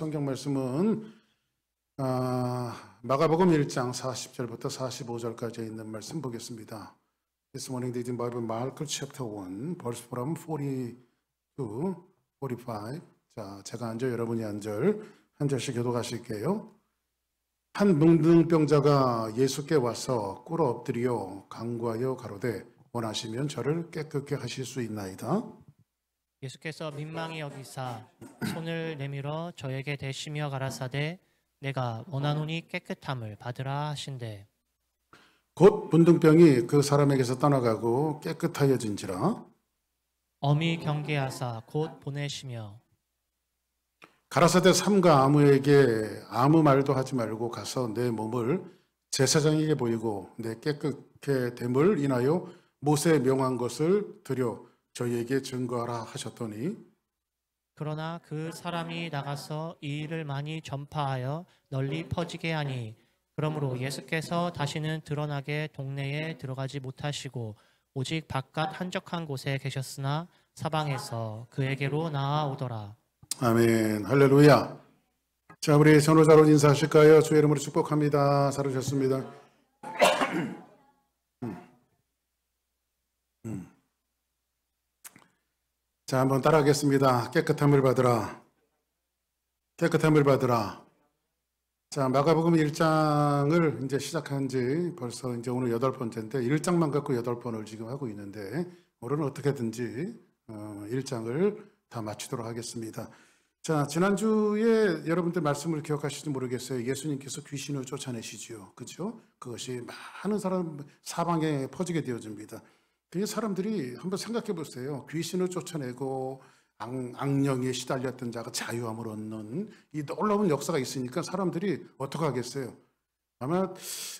성경 말씀은 마가복음 1장 40절부터 45절까지 있는 말씀 보겠습니다. This morning reading Bible Mark chapter 1 verse from 40 to 45. 자, 제가 한 절 여러분이 한 절씩 교독하실게요. 한 문둥병자가 예수께 와서 꿇어 엎드려 간구하여 가로되 원하시면 저를 깨끗게 하실 수 있나이다. 예수께서 민망히 여기사 손을 내밀어 저에게 대시며 가라사대 내가 원하노니 깨끗함을 받으라 하신대. 곧 문둥병이 그 사람에게서 떠나가고 깨끗하여진지라. 엄히 경계하사 곧 보내시며 가라사대 삼가 아무에게 아무 말도 하지 말고 가서 내 몸을 제사장에게 보이고 내 깨끗게 됨을 인하여 모세 명한 것을 드려 저희에게 증거하라 하셨더니 그러나 그 사람이 나가서 이 일을 많이 전파하여 널리 퍼지게 하니 그러므로 예수께서 다시는 드러나게 동네에 들어가지 못하시고 오직 바깥 한적한 곳에 계셨으나 사방에서 그에게로 나아오더라. 아멘. 할렐루야. 자, 우리 전호자로 인사하실까요? 주의 이름으로 축복합니다. 살으셨습니다. 자, 한번 따라하겠습니다. 깨끗함을 받으라. 깨끗함을 받으라. 자, 마가복음 1장을 이제 시작한 지 벌써 이제 오늘 8번째인데 1장만 갖고 8번을 지금 하고 있는데 오늘은 어떻게든지 1장을 다 마치도록 하겠습니다. 자, 지난주에 여러분들 말씀을 기억하실지 모르겠어요. 예수님께서 귀신을 쫓아내시지요. 그렇죠? 그것이 많은 사방에 퍼지게 되어집니다. 그 사람들이 한번 생각해 보세요. 귀신을 쫓아내고 악령에 시달렸던 자가 자유함을 얻는 이 놀라운 역사가 있으니까 사람들이 어떻게 하겠어요? 아마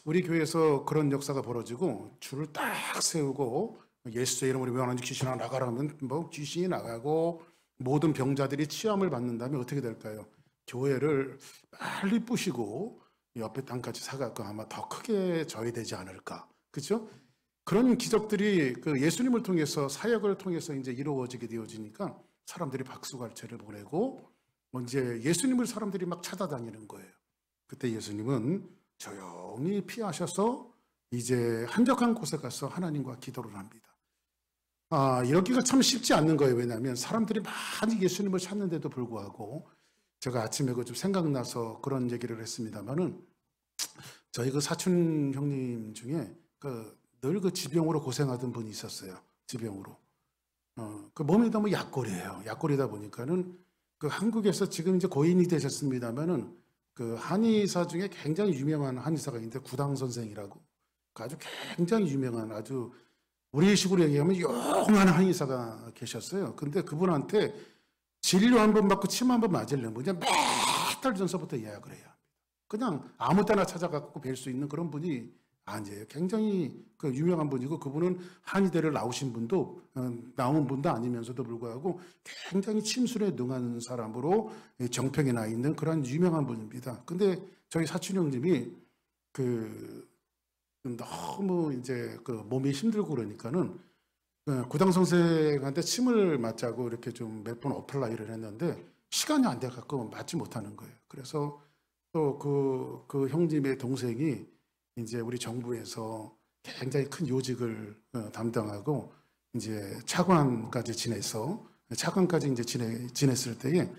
우리 교회에서 그런 역사가 벌어지고 줄을 딱 세우고 예수의 이름으로 명하는 귀신아 나가라면 뭐 귀신이 나가고 모든 병자들이 치유함을 받는 다음에 어떻게 될까요? 교회를 빨리 부시고 옆에 땅까지 사갖고 아마 더 크게 저해되지 않을까. 그렇죠? 그런 기적들이 그 예수님을 통해서 사역을 통해서 이제 이루어지게 되어지니까 사람들이 박수갈채를 보내고 이제 예수님을 사람들이 막 찾아다니는 거예요. 그때 예수님은 조용히 피하셔서 이제 한적한 곳에 가서 하나님과 기도를 합니다. 이러기가 참 쉽지 않는 거예요. 왜냐하면 사람들이 많이 예수님을 찾는데도 불구하고 제가 아침에 좀 생각나서 그런 얘기를 했습니다만은 저희 그 사촌 형님 중에 늘 그 지병으로 고생하던 분이 있었어요. 지병으로. 그 몸이 너무 약골이에요. 약골이다 보니까는 그 한국에서 지금 이제 고인이 되셨습니다만은 그 한의사 중에 굉장히 유명한 한의사가 있는데 구당 선생이라고 아주 굉장히 유명한 아주 우리 식으로 얘기하면 용한 한의사가 계셨어요. 근데 그분한테 진료 한 번 받고 침 한 번 맞으려면 그냥 몇 달 전서부터 예약을 해야 합니다. 그냥 아무 때나 찾아가고 뵐 수 있는 그런 분이 아니에요. 굉장히 그 유명한 분이고 그분은 한의대를 나온 분도 아니면서도 불구하고 굉장히 침술에 능한 사람으로 정평에 나 있는 그런 유명한 분입니다. 근데 저희 사촌 형님이 너무 이제 그 몸이 힘들고 그러니까는 구당 선생한테 침을 맞자고 이렇게 좀 몇 번 어플라이를 했는데 시간이 안 돼 갖고 맞지 못하는 거예요. 그래서 또 그 형님의 동생이 이제 우리 정부에서 굉장히 큰 요직을 담당하고 이제 차관까지 이제 지냈을 때에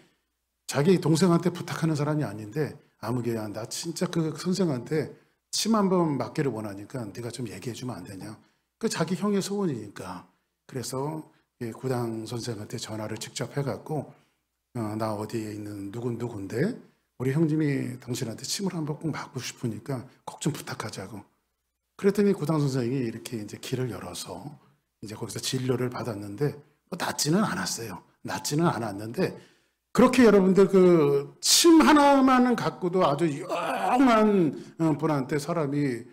자기 동생한테 부탁하는 사람이 아닌데 아무개야 나 진짜 그 선생한테 침 한번 맞기를 원하니까 네가 좀 얘기해 주면 안 되냐. 그 자기 형의 소원이니까. 그래서 구당 선생한테 전화를 직접 해갖고 나 어디에 있는 누군데 우리 형님이 당신한테 침을 한번 꼭 맞고 싶으니까 꼭 좀 부탁하자고. 그랬더니 구당 선생이 이렇게 이제 길을 열어서 이제 거기서 진료를 받았는데 뭐 낫지는 않았어요. 낫지는 않았는데 그렇게 여러분들 그 침 하나만은 갖고도 아주 유용한 분한테 사람이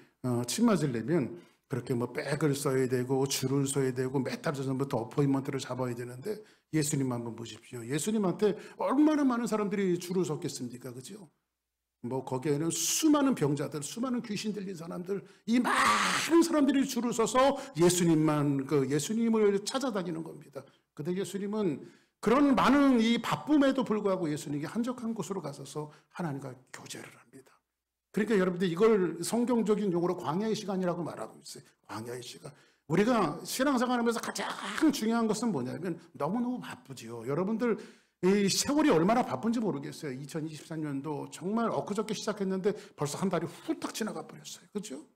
침 맞으려면 그렇게 뭐 백을 써야 되고 줄을 써야 되고 몇 달 전부터 어포인먼트를 잡아야 되는데 예수님 한번 보십시오. 예수님한테 얼마나 많은 사람들이 줄을 섰겠습니까? 그죠? 뭐 거기에는 수많은 병자들, 수많은 귀신 들린 사람들, 이 많은 사람들이 줄을 서서 예수님을 찾아다니는 겁니다. 근데 예수님은 그런 많은 이 바쁨에도 불구하고 예수님이 한적한 곳으로 가셔서 하나님과 교제를 합니다. 그러니까 여러분들 이걸 성경적인 용어로 광야의 시간이라고 말하고 있어요. 광야의 시간. 우리가 신앙생활하면서 가장 중요한 것은 뭐냐면 너무너무 바쁘지요. 여러분들 이 세월이 얼마나 바쁜지 모르겠어요. 2023년도 정말 엊그저께 시작했는데 벌써 한 달이 훌딱 지나가 버렸어요. 그렇죠?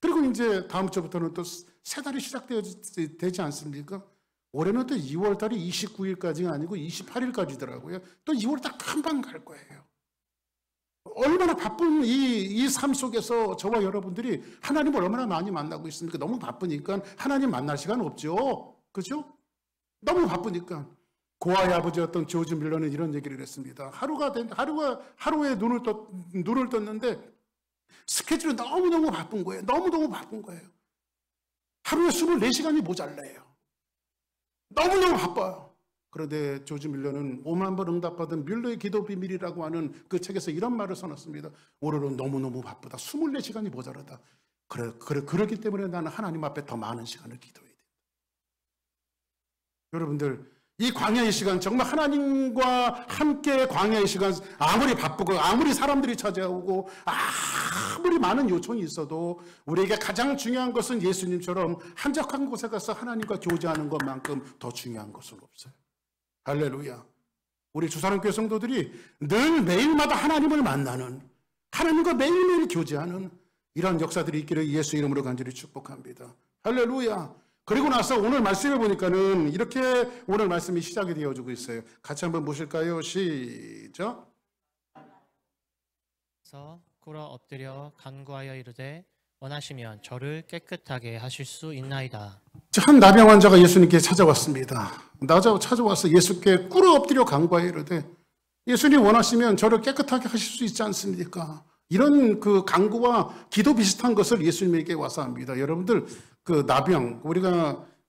그리고 이제 다음 주부터는 또 새 달이 시작되지 않습니까? 올해는 또 2월 달이 29일까지가 아니고 28일까지더라고요. 또 2월 달 금방 갈 거예요. 얼마나 바쁜 이 삶 속에서 저와 여러분들이 하나님을 얼마나 많이 만나고 있습니까? 너무 바쁘니까 하나님 만날 시간 없죠. 그죠? 너무 바쁘니까. 고아의 아버지였던 조지 밀러는 이런 얘기를 했습니다. 하루에 눈을 떴는데 스케줄이 너무너무 바쁜 거예요. 너무너무 바쁜 거예요. 하루에 24시간이 모자라요. 너무너무 바빠요. 그런데 조지 밀러는 5만 번 응답받은 밀러의 기도 비밀이라고 하는 그 책에서 이런 말을 써놨습니다. 오늘은 너무너무 바쁘다. 24시간이 모자라다. 그렇기 때문에 나는 하나님 앞에 더 많은 시간을 기도해야 된다. 여러분들 이 광야의 시간 정말 하나님과 함께 광야의 시간 아무리 바쁘고 아무리 사람들이 찾아오고 아무리 많은 요청이 있어도 우리에게 가장 중요한 것은 예수님처럼 한적한 곳에 가서 하나님과 교제하는 것만큼 더 중요한 것은 없어요. 할렐루야. 우리 주사랑교회 성도들이 늘 매일마다 하나님을 만나는 하나님과 매일매일 교제하는 이런 역사들이 있기를 예수 이름으로 간절히 축복합니다. 할렐루야. 그리고 나서 오늘 말씀해 보니까는 이렇게 오늘 말씀이 시작이 되어지고 있어요. 같이 한번 보실까요? 시작. 그래서 꿇어 엎드려 간구하여 이르되 원하시면 저를 깨끗하게 하실 수 있나이다. 한 나병 환자가 예수님께 찾아왔습니다. 찾아와서 예수께 꿇어 엎드려 간구하여 이르되 예수님 원하시면 저를 깨끗하게 하실 수 있지 않습니까? 이런 그 간구와 기도 비슷한 것을 예수님에게 와서 합니다. 여러분들 그 나병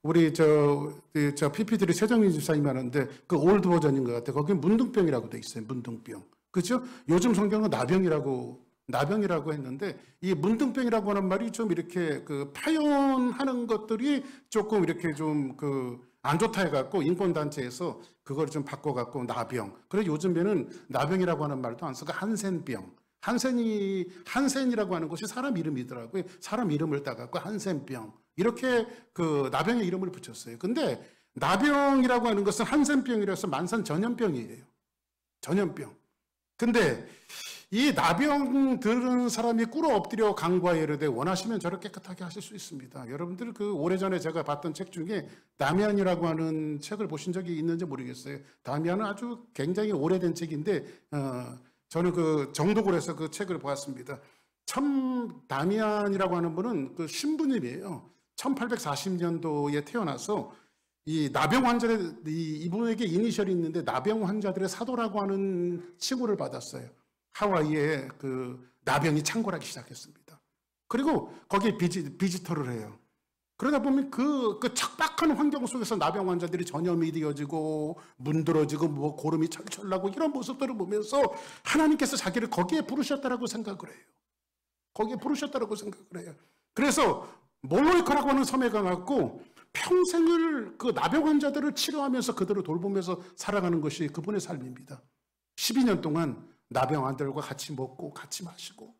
우리 저 PP들이 최정민 집사님이 하는데 그 올드 버전인 것 같아요. 거기 문둥병이라고 돼 있어요. 문둥병. 그렇죠? 요즘 성경은 나병이라고 했는데 이 문둥병이라고 하는 말이 좀 이렇게 그 파연하는 것들이 조금 이렇게 좀 그 안 좋다 해갖고 인권단체에서 그걸 좀 바꿔갖고 나병. 그래서 요즘에는 나병이라고 하는 말도 안 쓰고 한센병. 한센이라고 하는 것이 사람 이름이더라고요. 사람 이름을 따갖고 한센병. 이렇게 그 나병의 이름을 붙였어요. 근데 나병이라고 하는 것은 한센병이라서 만산 전염병이에요. 전염병. 근데 이 나병 들은 사람이 꿇어 엎드려 간구하여 이르되 원하시면 저를 깨끗하게 하실 수 있습니다. 여러분들 그 오래전에 제가 봤던 책 중에 다미안이라고 하는 책을 보신 적이 있는지 모르겠어요. 다미안은 아주 굉장히 오래된 책인데 저는 그 정독을 그 책을 보았습니다. 다미안이라고 하는 분은 그 신부님이에요. 1840년도에 태어나서 이 나병 환자들 이분에게 이니셜이 있는데 나병 환자들의 사도라고 하는 칭호를 받았어요. 하와이에 그 나병이 창궐하기 시작했습니다. 그리고 거기에 비지터를 해요. 그러다 보면 그 척박한 환경 속에서 나병 환자들이 전염이 되어지고 문드러지고 뭐 고름이 철철 나고 이런 모습들을 보면서 하나님께서 자기를 거기에 부르셨다라고 생각을 해요. 거기에 부르셨다라고 생각을 해요. 그래서 몰로이카라고 하는 섬에 가갖고 평생을 그 나병 환자들을 치료하면서 그들을 돌보면서 살아가는 것이 그분의 삶입니다. 12년 동안 나병 환자들과 같이 먹고 같이 마시고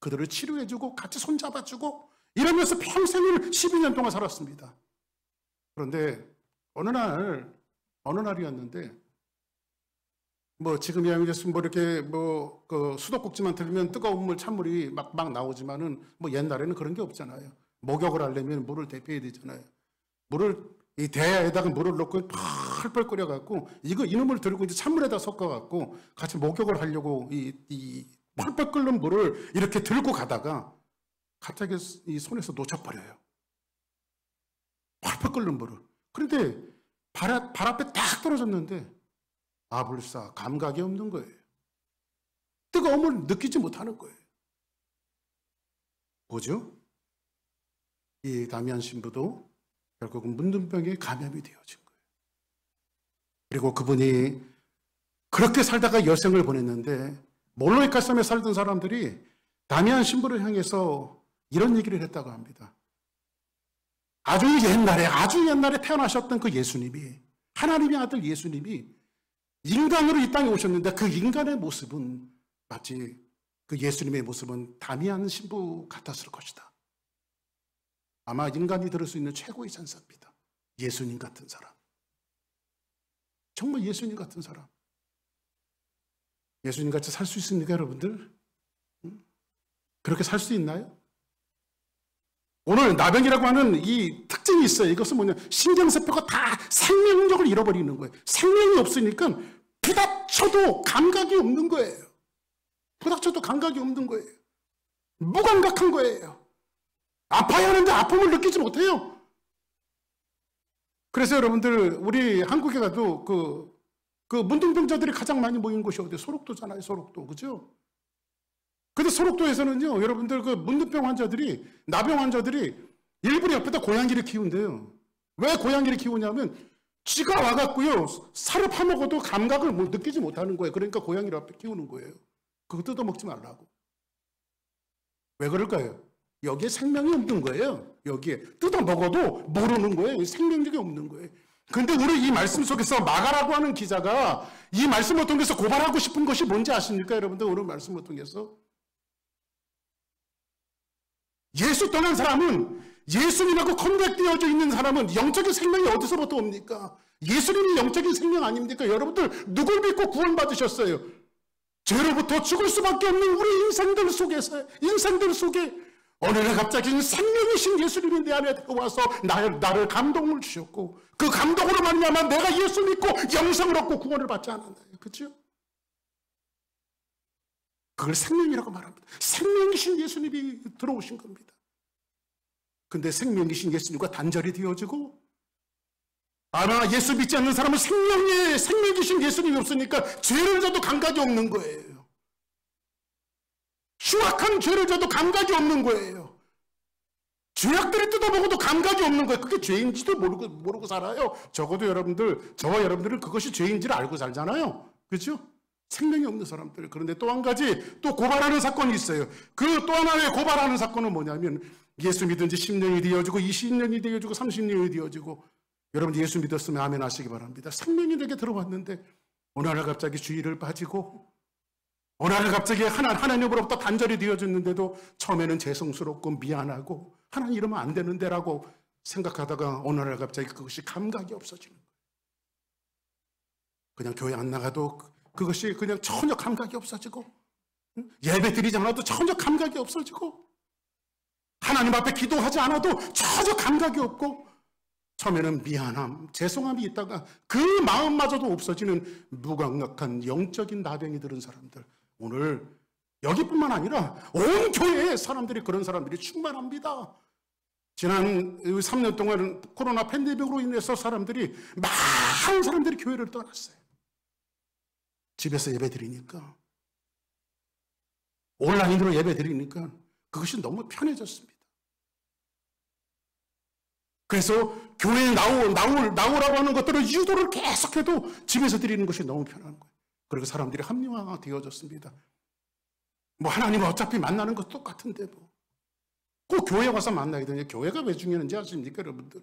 그들을 치료해주고 같이 손잡아주고 이러면서 평생을 12년 동안 살았습니다. 그런데 어느 날이었는데 뭐 지금이야 뭐 이렇게 그 수도꼭지만 들면 뜨거운 물 찬물이 막 나오지만은 뭐 옛날에는 그런 게 없잖아요. 목욕을 하려면 물을 데펴야 되잖아요. 이 대야에다가 물을 넣고 펄펄 끓여갖고 이놈을 들고 이제 찬물에다 섞어갖고 같이 목욕을 하려고 이 펄펄 끓는 물을 이렇게 들고 가다가 갑자기 이 손에서 놓쳐버려요. 펄펄 끓는 물을. 그런데 발 앞에 딱 떨어졌는데 아불사 감각이 없는 거예요. 뜨거움을 느끼지 못하는 거예요. 뭐죠? 이 다미안 신부도 결국은 문둥병에 감염이 되어진 거예요. 그리고 그분이 그렇게 살다가 여생을 보냈는데 몰로이카 섬에 살던 사람들이 다미안 신부를 향해서 이런 얘기를 했다고 합니다. 아주 옛날에 태어나셨던 그 예수님이 하나님의 아들 예수님이 인간으로 이 땅에 오셨는데 그 인간의 모습은 마치 그 예수님의 모습은 다미안 신부 같았을 것이다. 아마 인간이 들을 수 있는 최고의 찬사입니다. 예수님 같은 사람. 정말 예수님 같은 사람. 예수님 같이 살 수 있습니까, 여러분들? 그렇게 살 수 있나요? 오늘 나병이라고 하는 이 특징이 있어요. 이것은 뭐냐? 신경세포가 다 생명력을 잃어버리는 거예요. 생명이 없으니까 부닥쳐도 감각이 없는 거예요. 부닥쳐도 감각이 없는 거예요. 무감각한 거예요. 아파야 하는데 아픔을 느끼지 못해요. 그래서 여러분들 우리 한국에 가도 그 문둥병자들이 가장 많이 모인 곳이 어디예요? 소록도잖아요. 소록도. 그죠? 근데 소록도에서는요, 여러분들 그 문둥병 환자들이, 나병 환자들이 일부러 옆에다 고양이를 키운대요. 왜 고양이를 키우냐면 쥐가 와갖고요, 살을 파먹어도 감각을 느끼지 못하는 거예요. 그러니까 고양이를 앞에 키우는 거예요. 그거 뜯어먹지 말라고. 왜 그럴까요? 여기에 생명이 없는 거예요. 여기에 뜯어먹어도 모르는 거예요. 생명력이 없는 거예요. 근데 우리 이 말씀 속에서 마가라고 하는 기자가 이 말씀을 통해서 고발하고 싶은 것이 뭔지 아십니까? 여러분들 오늘 말씀을 통해서 예수 떠난 사람은, 예수님하고 컨택되어져 있는 사람은 영적인 생명이 어디서부터 옵니까? 예수님이 영적인 생명 아닙니까? 여러분들 누굴 믿고 구원받으셨어요? 죄로부터 죽을 수밖에 없는 우리 인생들 속에 어느 날 갑자기 생명이신 예수님이 내 안에 들어와서 나를 감동을 주셨고, 그 감동으로 말미암아 내가 예수 믿고 영생을 얻고 구원을 받지 않았나요? 그렇죠? 그걸 생명이라고 말합니다. 생명이신 예수님이 들어오신 겁니다. 근데 생명이신 예수님과 단절이 되어지고, 아마 예수 믿지 않는 사람은 생명이신 예수님이 없으니까 죄를 져도 감각이 없는 거예요. 흉악한 죄를 져도 감각이 없는 거예요. 죄악들이 뜯어먹어도 감각이 없는 거예요. 그게 죄인지도 모르고 살아요. 적어도 저와 여러분들은 그것이 죄인지를 알고 살잖아요. 그렇죠? 생명이 없는 사람들. 그런데 또 한 가지 또 고발하는 사건이 있어요. 그 또 하나의 고발하는 사건은 뭐냐면 예수 믿은 지 10년이 되어지고 20년이 되어지고 30년이 되어지고, 여러분 예수 믿었으면 아멘 하시기 바랍니다. 생명이 내게 들어왔는데 어느 날 갑자기 주의를 빠지고, 어느 날 갑자기 하나님으로부터 단절이 되어졌는데도 처음에는 죄송스럽고 미안하고 하나님 이러면 안 되는데 라고 생각하다가 어느 날 갑자기 그것이 감각이 없어지는 거예요. 그냥 교회 안 나가도 그것이 그냥 전혀 감각이 없어지고, 예배 드리지 않아도 전혀 감각이 없어지고, 하나님 앞에 기도하지 않아도 전혀 감각이 없고, 처음에는 미안함, 죄송함이 있다가 그 마음마저도 없어지는 무감각한 영적인 나병이 들은 사람들, 오늘 여기뿐만 아니라 온 교회에 사람들이, 그런 사람들이 충만합니다. 지난 3년 동안 코로나 팬데믹으로 인해서 많은 사람들이 교회를 떠났어요. 집에서 예배 드리니까, 온라인으로 예배 드리니까 그것이 너무 편해졌습니다. 그래서 교회에 나오라고 하는 것들을 유도를 계속해도 집에서 드리는 것이 너무 편한 거예요. 그리고 사람들이 합리화가 되어졌습니다. 하나님은 어차피 만나는 것도 똑같은데 꼭 교회 와서 만나야 되냐? 교회가 왜 중요한지 아십니까, 여러분들?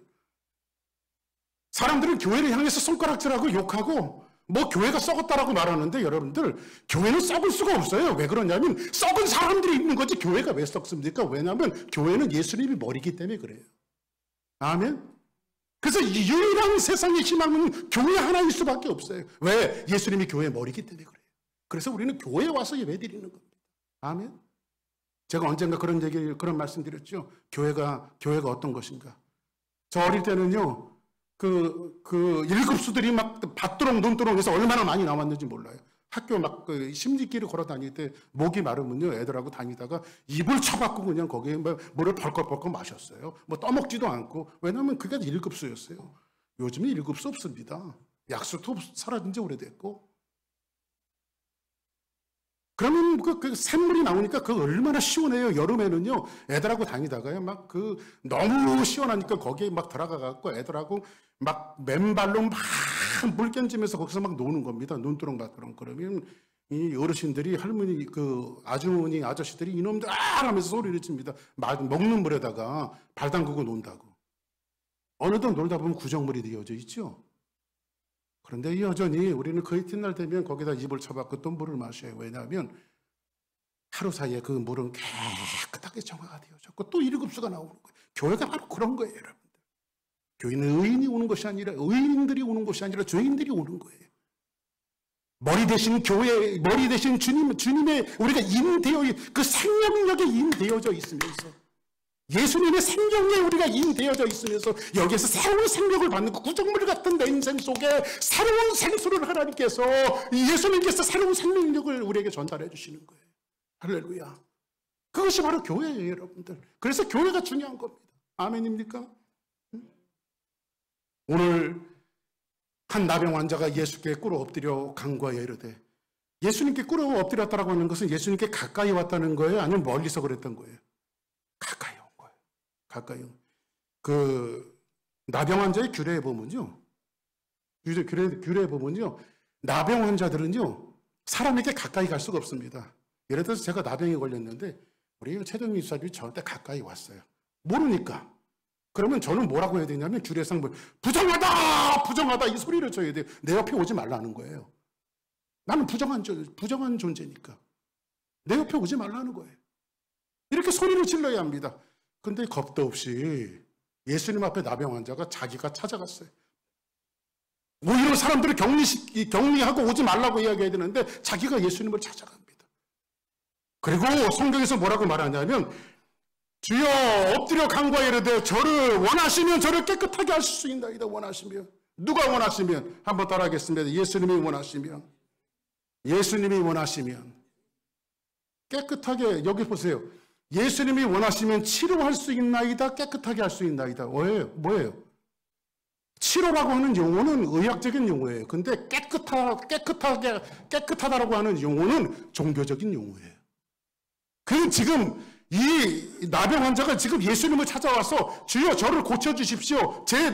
사람들은 교회를 향해서 손가락질하고 욕하고 교회가 썩었다라고 말하는데, 여러분들 교회는 썩을 수가 없어요. 왜 그러냐면 썩은 사람들이 있는 거지 교회가 왜 썩습니까? 왜냐하면 교회는 예수님이 머리기 때문에 그래요. 아멘. 그래서 유일한 세상의 희망은 교회 하나일 수밖에 없어요. 왜? 예수님이 교회 머리기 때문에 그래요. 그래서 우리는 교회에 와서 예배 드리는 겁니다. 아멘. 제가 언젠가 그런 말씀 드렸죠. 교회가 어떤 것인가. 저 어릴 때는요, 일급수들이 밭두렁 논두렁해서 얼마나 많이 나왔는지 몰라요. 학교 심리길을 걸어 다닐 때 목이 마르면요, 애들하고 다니다가 입을 쳐박고 그냥 거기에 물을 벌컥벌컥 마셨어요. 떠먹지도 않고. 왜냐하면 그게 1급수였어요. 요즘은 1급수 없습니다. 약수도 사라진 지 오래됐고. 그러면 그 샘물이 나오니까 얼마나 시원해요. 여름에는요, 애들하고 다니다가요, 너무 시원하니까 거기에 들어가갖고 애들하고 맨발로 물 견지면서 거기서 노는 겁니다. 논두렁 밭두렁. 그러면 이 어르신들이, 할머니, 아주머니, 아저씨들이 이놈들 하면서 소리를 칩니다. 먹는 물에다가 발 담그고 논다고. 어느덧 놀다 보면 구정물이 되어져 있죠. 그런데 여전히 우리는 그 이튿날 되면 거기다 이불 쳐박고 또 물을 마셔요. 왜냐하면 하루 사이에 그 물은 깨끗하게 정화가 되어졌고 또 일급수가 나오는 거예요. 교회가 바로 그런 거예요, 여러분들. 교회는 의인이 오는 것이 아니라 의인들이 오는 것이 아니라 죄인들이 오는 거예요. 머리 대신 교회, 머리 대신 주님의 우리가 인되어 그 생명력에 인되어져 있으면서 예수님의 생명에 우리가 인되어져 있으면서 여기에서 새로운 생명을 받는 그 구정물 같은 내 인생 속에 새로운 생수를 하나님께서 예수님께서 새로운 생명력을 우리에게 전달해 주시는 거예요. 할렐루야. 그것이 바로 교회예요, 여러분들. 그래서 교회가 중요한 겁니다. 아멘입니까? 오늘 한 나병 환자가 예수께 꿇어 엎드려 간구하여 이르되, 예수님께 꿇어 엎드렸다라고 하는 것은 예수님께 가까이 왔다는 거예요? 아니면 멀리서 그랬던 거예요? 가까이 온 거예요. 가까이 온. 그 나병 환자의 규례에 보면요. 규례에 보면요. 나병 환자들은요. 사람에게 가까이 갈 수가 없습니다. 예를 들어서 제가 나병에 걸렸는데 우리 최동민 집사님이 저한테 가까이 왔어요. 모르니까. 그러면 저는 뭐라고 해야 되냐면 규례상 부정하다! 부정하다! 이 소리를 쳐야 돼요. 내 옆에 오지 말라는 거예요. 나는 부정한 존재니까. 내 옆에 오지 말라는 거예요. 이렇게 소리를 질러야 합니다. 근데 겁도 없이 예수님 앞에 나병 환자가 자기가 찾아갔어요. 오히려 사람들을 격리하고 오지 말라고 이야기해야 되는데 자기가 예수님을 찾아갑니다. 그리고 성경에서 뭐라고 말하냐면 주여 엎드려 간구하여 이르되 저를 원하시면 저를 깨끗하게 하실 수 있나이다. 원하시면. 누가 원하시면? 한번 따라하겠습니다. 예수님이 원하시면. 예수님이 원하시면. 깨끗하게, 여기 보세요. 예수님이 원하시면 치료할 수 있나이다. 깨끗하게 할 수 있나이다. 뭐예요? 치료라고 하는 용어는 의학적인 용어예요. 근데 깨끗하다라고 하는 용어는 종교적인 용어예요. 그 지금 이 나병 환자가 지금 예수님을 찾아와서 주여 저를 고쳐주십시오. 제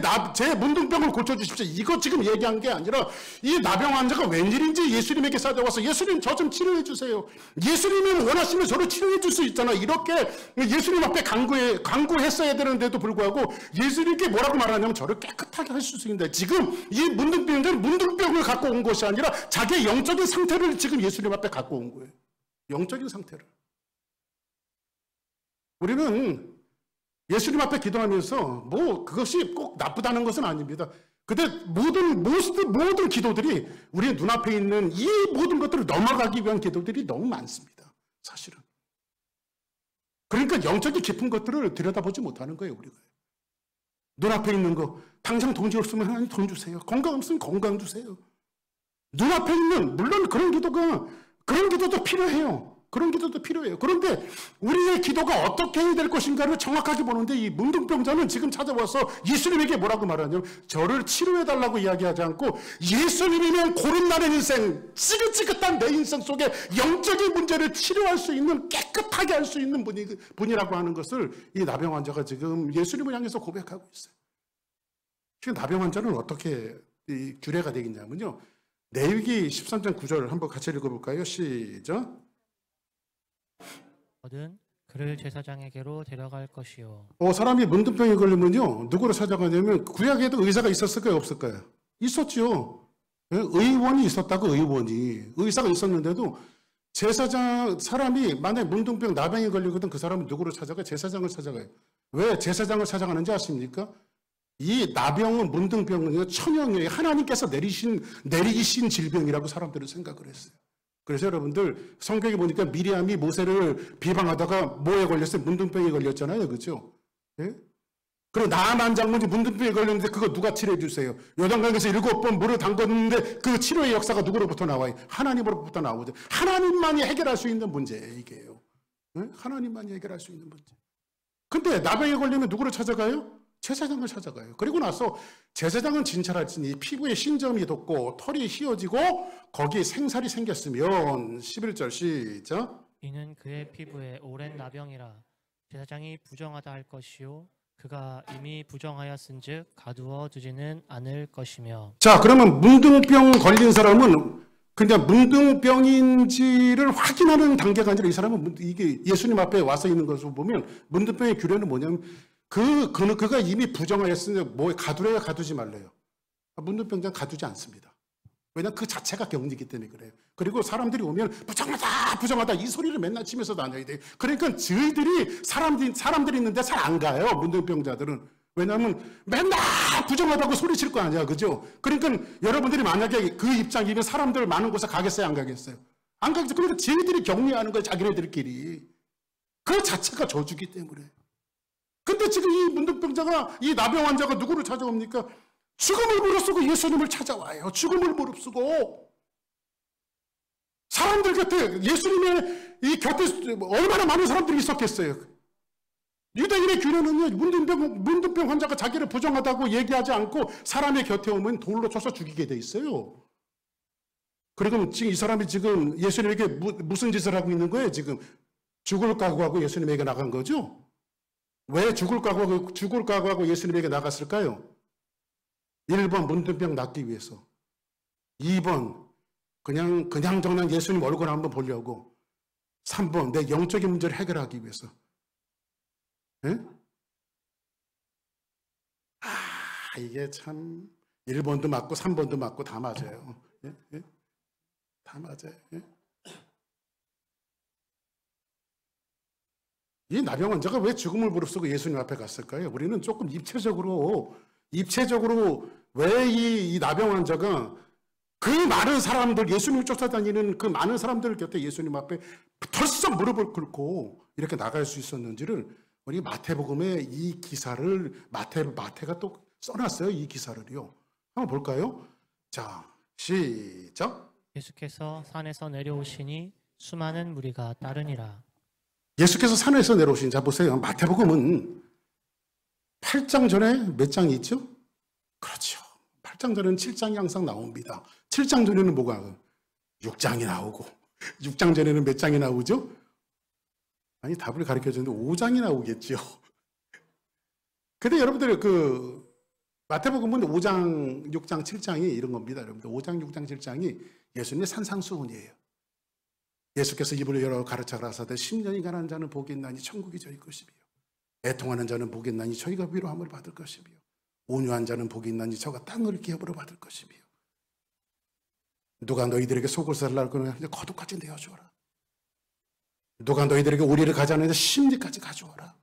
문둥병을 고쳐주십시오. 이거 지금 얘기한 게 아니라 이 나병 환자가 웬일인지 예수님에게 찾아와서 예수님 저 좀 치료해 주세요. 예수님이 원하시면 저를 치료해 줄 수 있잖아. 이렇게 예수님 앞에 간구했어야 되는데도 불구하고 예수님께 뭐라고 말하냐면 저를 깨끗하게 하실 수 있는데 지금 이 문둥병자는 문둥병을 갖고 온 것이 아니라 자기의 영적인 상태를 지금 예수님 앞에 갖고 온 거예요. 영적인 상태를. 우리는 예수님 앞에 기도하면서 뭐 그것이 꼭 나쁘다는 것은 아닙니다. 근데 모든 기도들이 우리의 눈앞에 있는 이 모든 것들을 넘어가기 위한 기도들이 너무 많습니다. 사실은. 그러니까 영적인 깊은 것들을 들여다보지 못하는 거예요, 우리가. 눈앞에 있는 거, 당장 돈이 없으면 하나님 돈 주세요. 건강 없으면 건강 주세요. 눈앞에 있는, 물론 그런 기도도 필요해요. 그런 기도도 필요해요. 그런데 우리의 기도가 어떻게 해야 될 것인가를 정확하게 보는데 이 문둥병자는 지금 찾아와서 예수님에게 뭐라고 말하냐면 저를 치료해달라고 이야기하지 않고 예수님이면 고름나는 인생, 지긋지긋한 내 인생 속에 영적인 문제를 치료할 수 있는, 깨끗하게 할 수 있는 분이라고 하는 것을 이 나병 환자가 지금 예수님을 향해서 고백하고 있어요. 지금 나병 환자는 어떻게 이 규례가 되겠냐면요. 레위기 13장 9절 한번 같이 읽어볼까요? 시작. 거든 그를 제사장에게로 데려갈 것이요. 사람이 문둥병에 걸리면요, 누구를 찾아가냐면 구약에도 의사가 있었을까요, 없을까요? 있었죠. 의원이 있었다고. 의사가 있었는데도 사람이 만약에 문둥병, 나병에 걸리거든 그 사람은 누구를 찾아가요? 제사장을 찾아가요. 왜 제사장을 찾아가는지 아십니까? 이 나병은, 문둥병은 천형이에요. 하나님께서 내리신 질병이라고 사람들은 생각을 했어요. 그래서 여러분들 성경에 보니까 미리암이 모세를 비방하다가 뭐에 걸렸어요? 문둥병에 걸렸잖아요. 그렇죠? 예? 그리고 나만 장군이 문둥병에 걸렸는데 그거 누가 치료해 주세요? 요단강에서 7번 물을 담궜는데 그 치료의 역사가 누구로부터 나와요? 하나님으로부터 나오죠. 하나님만이 해결할 수 있는 문제예요. 이게요. 예? 하나님만이 해결할 수 있는 문제. 근데 나병에 걸리면 누구를 찾아가요? 제사장을 찾아가요. 그리고 나서 제사장은 진찰하시니 피부에 신점이 돋고 털이 휘어지고 거기에 생살이 생겼으면 11절 시작. 이는 그의 피부에 오랜 나병이라 제사장이 부정하다 할 것이요 그가 이미 부정하였은즉 가두어 두지는 않을 것이며. 자, 그러면 문둥병 걸린 사람은 그냥 문둥병인지를 확인하는 단계가 아니라 이 사람은 이게 예수님 앞에 와서 있는 것을 보면 문둥병의 규례는 뭐냐면 그가 이미 부정하였으니 뭐 가두래야 가두지 말래요. 문둥병자는 가두지 않습니다. 왜냐하면 그 자체가 격리이기 때문에 그래요. 그리고 사람들이 오면 부정하다 부정하다 이 소리를 맨날 치면서 다녀야 돼요. 그러니까 저희들이 사람들이 있는데 잘 안 가요. 문둥병자들은. 왜냐하면 맨날 부정하다고 소리칠 거 아니야. 그죠? 그러니까 여러분들이 만약에 그 입장이면 사람들 많은 곳에 가겠어요? 안 가겠어요? 안 가겠죠. 그러니까 저희들이 격리하는 거예요. 자기네들끼리. 그 자체가 저주기 때문에. 근데 지금 이 문둥병자가, 이 나병 환자가 누구를 찾아옵니까? 죽음을 무릅쓰고 예수님을 찾아와요. 죽음을 무릅쓰고. 사람들 곁에, 예수님의 이 곁에 얼마나 많은 사람들이 있었겠어요. 유대인의 규례는요, 문둥병 환자가 자기를 부정하다고 얘기하지 않고 사람의 곁에 오면 돌로 쳐서 죽이게 돼 있어요. 그리고 지금 이 사람이 지금 예수님에게 무슨 짓을 하고 있는 거예요? 지금 죽을 각오하고 예수님에게 나간 거죠? 왜 죽을 각오하고 예수님에게 나갔을까요? 1번 문둥병 낫기 위해서. 2번 그냥 예수님 얼굴 한번 보려고. 3번 내 영적인 문제를 해결하기 위해서. 예? 이게 참 1번도 맞고 3번도 맞고 다 맞아요. 예? 예? 다 맞아요. 예? 이 나병 환자가 왜 죽음을 무릅쓰고 예수님 앞에 갔을까요? 우리는 조금 입체적으로 왜 이 나병 환자가 그 많은 사람들, 예수님을 쫓아다니는 그 많은 사람들 곁에 예수님 앞에 털썩 무릎을 꿇고 이렇게 나갈 수 있었는지를 우리 마태복음의 이 기사를 마태가 또 써놨어요. 이 기사를요. 한번 볼까요? 자, 시작. 예수께서 산에서 내려오시니 수많은 무리가 따르니라. 예수께서 산에서 내려오신, 자 보세요. 마태복음은 8장 전에 몇 장이 있죠? 그렇죠. 8장 전에는 7장이 항상 나옵니다. 7장 전에는 뭐가? 6장이 나오고 6장 전에는 몇 장이 나오죠? 아니, 답을 가르쳐주는데 5장이 나오겠죠. 근데 여러분들 마태복음은 5장, 6장, 7장이 이런 겁니다. 여러분들 5장, 6장, 7장이 예수님의 산상수훈이에요. 예수께서 입을 열어 가르쳐 가라사대 10년이 가난 자는 복이 있나니 천국이 저희 것이며 애통하는 자는 복이 있나니 저희가 위로함을 받을 것이며 온유한 자는 복이 있나니 저가 땅을 기업으로 받을 것이며 누가 너희들에게 속을 살라고 하는데 거두까지 내어주어라. 누가 너희들에게 오리를 가져가는데 심리까지 가져오라.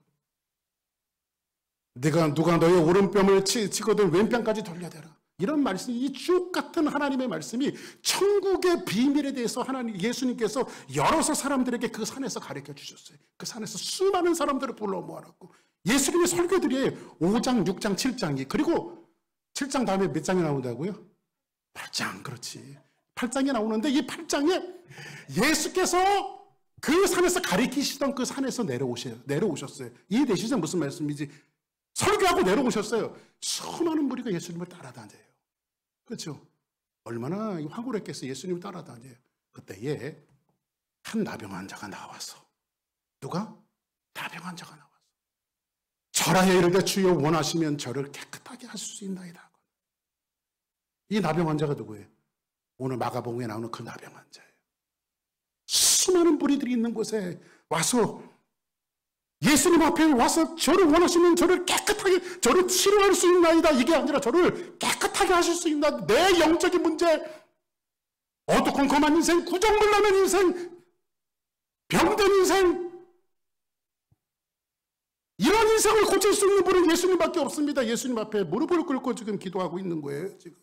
누가 너의 오른뺨을 치거든 왼뺨까지 돌려대라. 이런 말씀이, 이 쭉 같은 하나님의 말씀이 천국의 비밀에 대해서 예수님께서 여러서 사람들에게 그 산에서 가르쳐 주셨어요. 그 산에서 수많은 사람들을 불러 모아놨고 예수님의 설교들이 5장, 6장, 7장이, 그리고 7장 다음에 몇 장이 나온다고요? 8장, 그렇지. 8장이 나오는데 이 8장에 예수께서 그 산에서 가르치시던 그 산에서 내려오셨어요. 이해되시죠? 무슨 말씀인지. 설교하고 내려오셨어요. 수많은 무리가 예수님을 따라다녀요. 그렇죠? 얼마나 황홀했겠어요. 예수님을 따라다녀요. 그때에 한 나병 환자가 나와서, 누가? 나병 환자가 나와서 절하여 이르되 주여 원하시면 저를 깨끗하게 하실 수 있나이다. 이 나병 환자가 누구예요? 오늘 마가복음에 나오는 그 나병 환자예요. 수많은 무리들이 있는 곳에 와서 예수님 앞에 와서 저를 원하시면 저를 깨끗하게, 저를 치료할 수 있나이다. 이게 아니라 저를 깨끗하게 하실 수 있나. 내 영적인 문제, 어두컴컴한 인생, 구정물나는 인생, 병든 인생, 이런 인생을 고칠 수 있는 분은 예수님밖에 없습니다. 예수님 앞에 무릎을 꿇고 지금 기도하고 있는 거예요. 지금.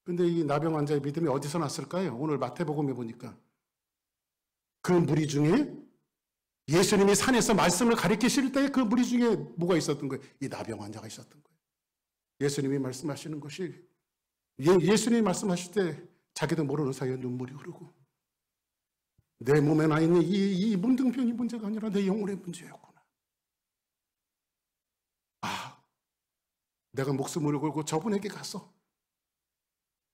근데 이 나병 환자의 믿음이 어디서 났을까요? 오늘 마태복음에 보니까 그 무리 중에 예수님이 산에서 말씀을 가르치실 때 그 무리 중에 뭐가 있었던 거예요? 이 나병 환자가 있었던 거예요. 예수님이 말씀하시는 것이, 예수님이 말씀하실 때 자기도 모르는 사이에 눈물이 흐르고, 내 몸에 나 있는 이 문둥병이 문제가 아니라 내 영혼의 문제였구나. 내가 목숨을 걸고 저분에게 가서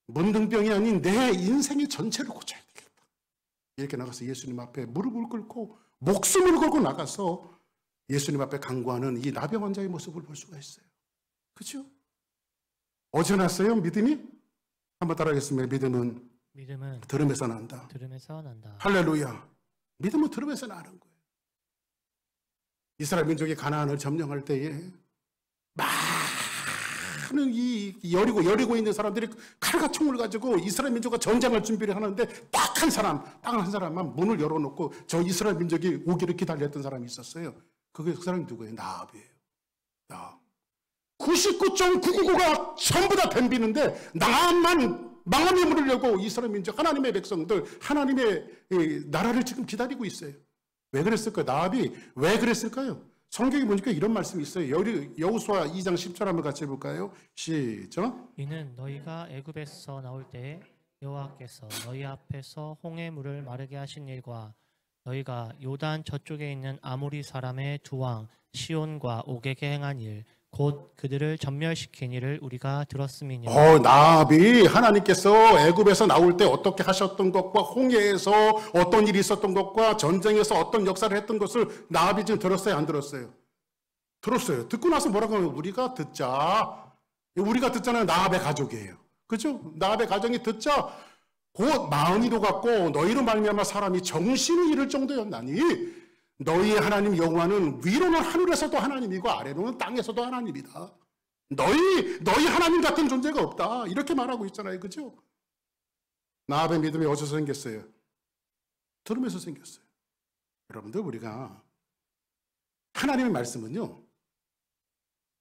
문둥병이 아닌 내 인생의 전체를 고쳐야 되겠다. 이렇게 나가서 예수님 앞에 무릎을 꿇고 목숨을 걸고 나가서 예수님 앞에 간구하는 이 나병 환자의 모습을 볼 수가 있어요. 그렇죠? 어디서 났어요? 믿음이? 한번 따라하겠습니다. 믿음은 들음에서 난다. 할렐루야. 믿음은 들음에서 나는 거예요. 이스라엘 민족이 가나안을 점령할 때에 하는 이 여리고 있는 사람들이 칼과 총을 가지고 이스라엘 민족과 전쟁할 준비를 하는데 딱 한 사람만 문을 열어놓고 저 이스라엘 민족이 오기를 기다렸던 사람이 있었어요. 그 사람이 누구예요? 나압이에요. 나압. 99.999가 전부 다 덤비는데 나압만 망함의 문을 열고 이스라엘 민족, 하나님의 백성들, 하나님의 나라를 지금 기다리고 있어요. 왜 그랬을까요? 나압이 왜 그랬을까요? 성경에 보니까 이런 말씀이 있어요. 여호수아 2장 10절 한번 같이 해볼까요? 시작. 이는 너희가 애굽에서 나올 때에 여호와께서 너희 앞에서 홍해 물을 마르게 하신 일과 너희가 요단 저쪽에 있는 아모리 사람의 두 왕 시온과 옥에게 행한 일 곧 그들을 전멸시킨 일을 우리가 들었음이니라. 나압이 하나님께서 애굽에서 나올 때 어떻게 하셨던 것과 홍해에서 어떤 일이 있었던 것과 전쟁에서 어떤 역사를 했던 것을 나압이 지금 들었어요? 안 들었어요? 들었어요. 듣고 나서 뭐라고 하면 우리가 듣잖아요. 나압의 가족이에요. 그렇죠? 나압의 가정이 듣자 곧 마음이 녹았고 너희로 말미암아 사람이 정신을 잃을 정도였나니 너희의 하나님 여호와는 위로는 하늘에서도 하나님이고 아래로는 땅에서도 하나님이다. 너희 하나님 같은 존재가 없다. 이렇게 말하고 있잖아요. 그죠? 나압의 믿음이 어디서 생겼어요? 들으면서 생겼어요. 여러분들 우리가 하나님의 말씀은요.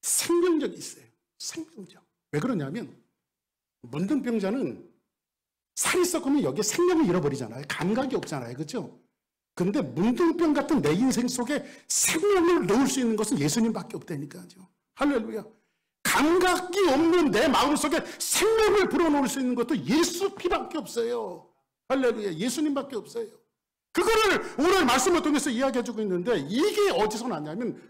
생명력이 있어요. 생명력. 왜 그러냐면 문둥병자는 살이 썩으면 여기에 생명을 잃어버리잖아요. 감각이 없잖아요. 그죠? 근데 문둥병 같은 내 인생 속에 생명을 넣을 수 있는 것은 예수님밖에 없다니까요. 할렐루야. 감각이 없는 내 마음속에 생명을 불어넣을 수 있는 것도 예수 피밖에 없어요. 할렐루야. 예수님밖에 없어요. 그거를 오늘 말씀을 통해서 이야기해주고 있는데 이게 어디서 났냐면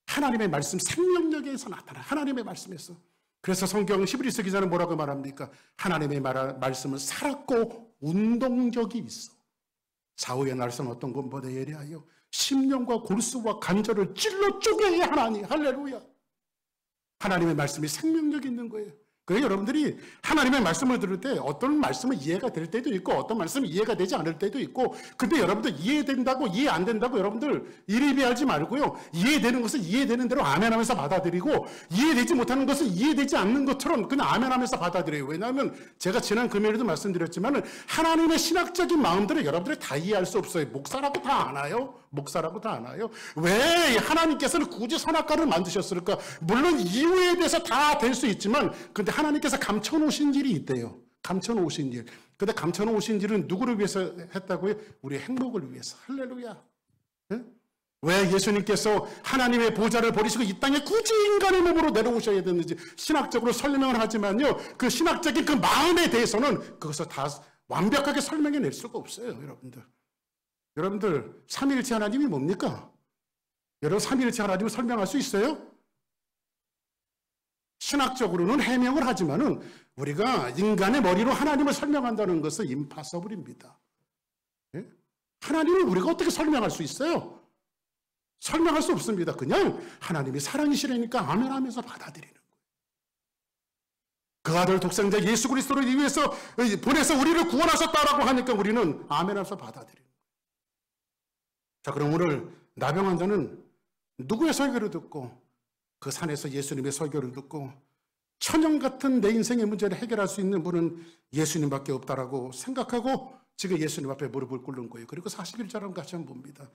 하나님의 말씀, 생명력에서 나타나. 하나님의 말씀에서. 그래서 성경 히브리서 기자는 뭐라고 말합니까? 하나님의 말씀은 살았고 운동력이 있어. 사후의 날선 어떤 것보다 예리하여 심령과 골수와 관절을 찔러 쪼개야 하나니. 할렐루야. 하나님의 말씀이 생명력이 있는 거예요. 그래서 여러분들이 하나님의 말씀을 들을 때 어떤 말씀은 이해가 될 때도 있고 어떤 말씀은 이해가 되지 않을 때도 있고 근데 여러분들 이해된다고 이해 안 된다고 여러분들 일희비하지 말고요. 이해되는 것은 이해되는 대로 아멘하면서 받아들이고 이해되지 못하는 것은 이해되지 않는 것처럼 그냥 아멘하면서 받아들여요. 왜냐하면 제가 지난 금요일에도 말씀드렸지만 하나님의 신학적인 마음들을 여러분들이 다 이해할 수 없어요. 목사라고 다 아나요? 목사라고 다 아나요? 왜 하나님께서는 굳이 선악과를 만드셨을까? 물론 이유에 대해서 다 될 수 있지만 근데 하나님께서 감춰놓으신 일이 있대요. 감춰놓으신 일. 근데 감춰놓으신 일은 누구를 위해서 했다고요? 우리의 행복을 위해서. 할렐루야. 네? 왜 예수님께서 하나님의 보좌를 버리시고 이 땅에 굳이 인간의 몸으로 내려오셔야 되는지 신학적으로 설명을 하지만요. 그 신학적인 그 마음에 대해서는 그것을 다 완벽하게 설명해낼 수가 없어요. 여러분들 삼위일체 하나님이 뭡니까? 여러분 삼위일체 하나님을 설명할 수 있어요? 신학적으로는 해명을 하지만은 우리가 인간의 머리로 하나님을 설명한다는 것은 임파서블입니다. 예? 하나님을 우리가 어떻게 설명할 수 있어요? 설명할 수 없습니다. 그냥 하나님이 사랑이시라니까 아멘 하면서 받아들이는 거예요. 그 아들 독생자 예수 그리스도를 위해서 보내서 우리를 구원하셨다라고 하니까 우리는 아멘 하면서 받아들이는 거예요. 자, 그럼 오늘 나병 환자는 누구의 설교를 듣고 그 산에서 예수님의 설교를 듣고 천연 같은 내 인생의 문제를 해결할 수 있는 분은 예수님밖에 없다라고 생각하고 지금 예수님 앞에 무릎을 꿇는 거예요. 그리고 41절을 같이 한번 봅니다.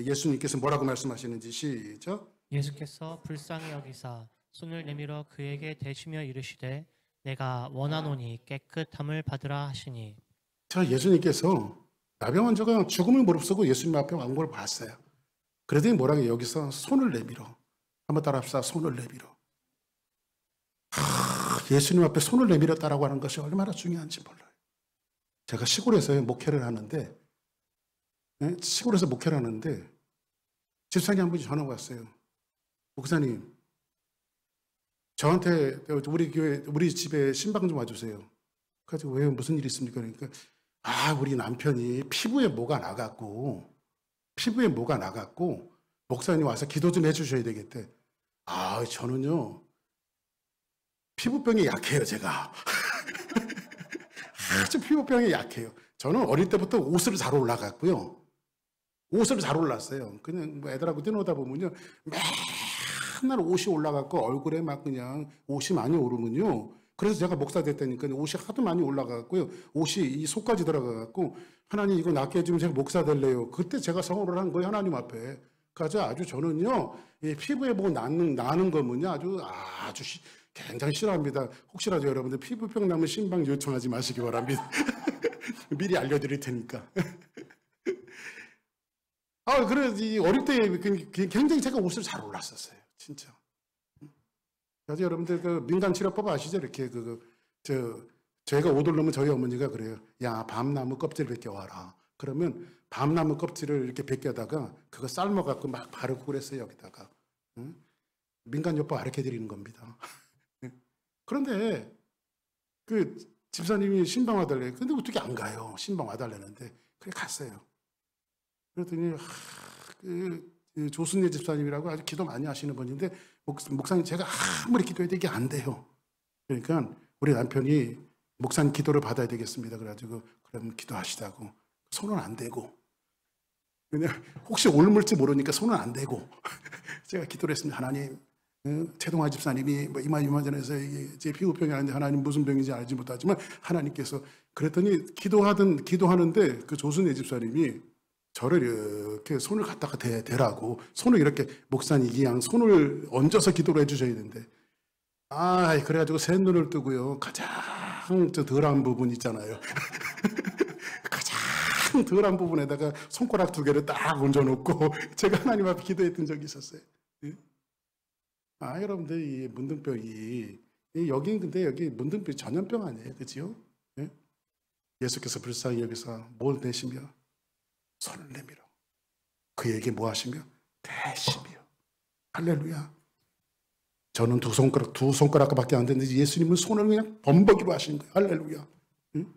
예수님께서 뭐라고 말씀하시는지 시작. 예수께서 불쌍히 여기사 손을 내밀어 그에게 대시며 이르시되 내가 원하노니 깨끗함을 받으라 하시니. 자, 예수님께서 나병 환자가 죽음을 무릅쓰고 예수님 앞에 온 걸 봤어요. 그러더니 뭐라고 해요? 여기서 손을 내밀어. 한번 따라합시다. 손을 내밀어. 예수님 앞에 손을 내밀었다라고 하는 것이 얼마나 중요한지 몰라요. 제가 시골에서 목회를 하는데 집사님 한 분이 전화가 왔어요. 목사님, 저한테 우리 집에 신방 좀 와주세요. 그래서 왜 무슨 일이 있습니까? 그러니까 우리 남편이 피부에 뭐가 나갔고 목사님 와서 기도 좀 해주셔야 되겠대. 저는요 피부병이 약해요. 제가 아주 피부병이 약해요. 저는 어릴 때부터 옷을 잘 올라갔고요. 옷을 잘 올랐어요. 그냥 애들하고 뛰노다 보면요 맨날 옷이 올라가고 얼굴에 막 그냥 옷이 많이 오르면요. 그래서 제가 목사 됐다니까 옷이 하도 많이 올라가고요. 옷이 이 속까지 들어가갖고 하나님 이거 낫게 해주면 제가 목사 될래요. 그때 제가 서원을 한 거예요. 하나님 앞에. 그래서 아주 저는요. 이 피부에 보고 나는 거면요. 아주 굉장히 싫어합니다. 혹시라도 여러분들 피부병 나면 신방 요청하지 마시기 바랍니다. 미리 알려드릴 테니까. 그래, 어릴 때 굉장히 제가 옷을 잘 올랐었어요. 진짜. 그래서 여러분들 그 민간치료법 아시죠? 이렇게 저희가 옷을 넣으면 저희 어머니가 그래요. 야, 밤나무 껍질을 벗겨와라. 그러면 밤나무 껍질을 이렇게 벗겨다가 그거 삶아갖고 막 바르고 그랬어요, 여기다가. 응? 민간요법 가르쳐 드리는 겁니다. 그런데 그 집사님이 신방 와달래. 근데 어떻게 안 가요? 신방 와달라는데. 그래, 갔어요. 그랬더니 그 조순례 집사님이라고 아주 기도 많이 하시는 분인데 목사님 제가 아무리 기도해도 이게 안 돼요. 그러니까 우리 남편이 목사님 기도를 받아야 되겠습니다. 그래가지고 그럼 기도하시자고 손은 안 대고 그냥 혹시 옮을지 모르니까 손은 안 대고 제가 기도를 했습니다. 하나님 최동화 집사님이 뭐 이만전에서 제 피부병이 아닌데 하나님 무슨 병인지 알지 못하지만 하나님께서 그랬더니 기도하는데 그 조순례 집사님이 저를 이렇게 손을 갖다가 대라고 손을 이렇게 목사님 이양 손을 얹어서 기도를 해주셔야 되는데 그래가지고 새 눈을 뜨고요 가장 덜한 부분 있잖아요. 가장 덜한 부분에다가 손가락 2개를 딱 얹어놓고 제가 하나님 앞에 기도했던 적이 있었어요. 여러분들 이 문둥병이 근데 여기 문둥병 전염병 아니에요, 그렇죠? 예수께서 불쌍히 여기서 뭘 내시며 손을 내밀어 그에게 뭐 하시며 대시며 할렐루야. 저는 두 손가락밖에 안 되는데 예수님은 손을 그냥 범벅이로 하시는 거예요. 할렐루야. 응?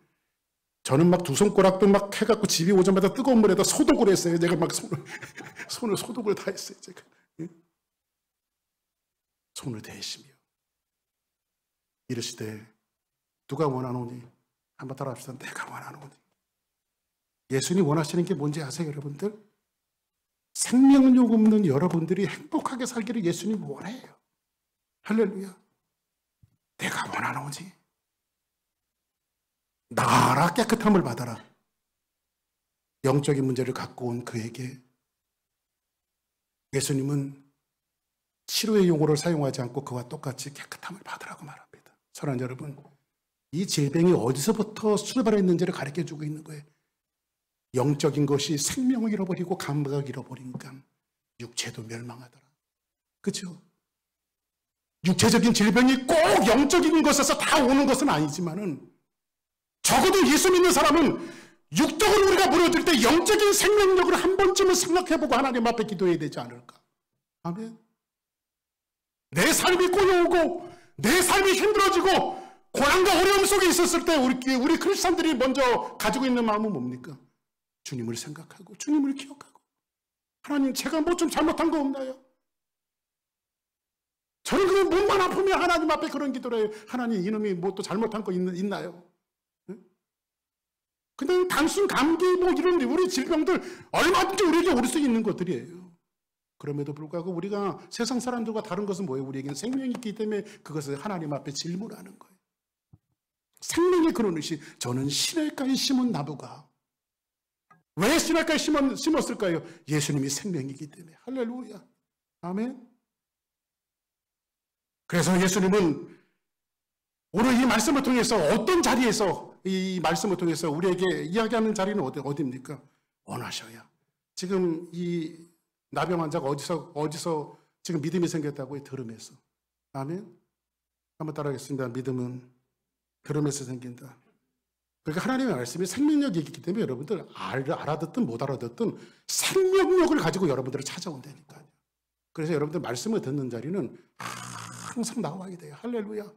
저는 막 2손가락도 막 해갖고 집에 오자마자 뜨거운 물에다 소독을 했어요. 제가 막 손을 소독을 다 했어요. 제가. 응? 손을 대시며 이르시되 누가 원하노니 한번 따라합시다. 내가 원하노니. 예수님이 원하시는 게 뭔지 아세요, 여러분들? 생명력 없는 여러분들이 행복하게 살기를 예수님이 원해요. 할렐루야. 내가 원하노니 나가라, 깨끗함을 받아라. 영적인 문제를 갖고 온 그에게 예수님은 치료의 용어를 사용하지 않고 그와 똑같이 깨끗함을 받으라고 말합니다. 사랑하는 여러분, 이 질병이 어디서부터 출발했는지를 가르쳐주고 있는 거예요. 영적인 것이 생명을 잃어버리고 감각을 잃어버리니까 육체도 멸망하더라. 그렇죠? 육체적인 질병이 꼭 영적인 것에서 다 오는 것은 아니지만은 적어도 예수 믿는 사람은 육덕을 우리가 무너질 때 영적인 생명력을 한 번쯤은 생각해보고 하나님 앞에 기도해야 되지 않을까? 아멘. 내 삶이 꼬여오고 내 삶이 힘들어지고 고난과 어려움 속에 있었을 때 우리 크리스찬들이 먼저 가지고 있는 마음은 뭡니까? 주님을 생각하고 주님을 기억하고 하나님 제가 뭐 좀 잘못한 거 없나요? 저는 그냥 몸만 아프면 하나님 앞에 그런 기도를 해요. 하나님 이놈이 뭐 또 잘못한 거 있나요? 그냥 단순 감기 뭐 이런 우리 질병들 얼마든지 우리에게 올 수 있는 것들이에요. 그럼에도 불구하고 우리가 세상 사람들과 다른 것은 뭐예요? 우리에게는 생명이 있기 때문에 그것을 하나님 앞에 질문하는 거예요. 생명의 그릇이 저는 시냇가에 심은 나무가 왜 시냇가에 심었을까요? 예수님이 생명이기 때문에. 할렐루야. 아멘. 그래서 예수님은 오늘 이 말씀을 통해서 어떤 자리에서 이 말씀을 통해서 우리에게 이야기하는 자리는 어디입니까? 원하셔야. 지금 이 나병 환자가 어디서 지금 믿음이 생겼다고요? 들음에서. 아멘. 한번 따라하겠습니다. 믿음은 들음에서 생긴다. 그러니까 하나님의 말씀이 생명력이 있기 때문에 여러분들 알아듣든 못 알아듣든 생명력을 가지고 여러분들을 찾아온다니까요. 그래서 여러분들 말씀을 듣는 자리는 항상 나와야 돼요. 할렐루야.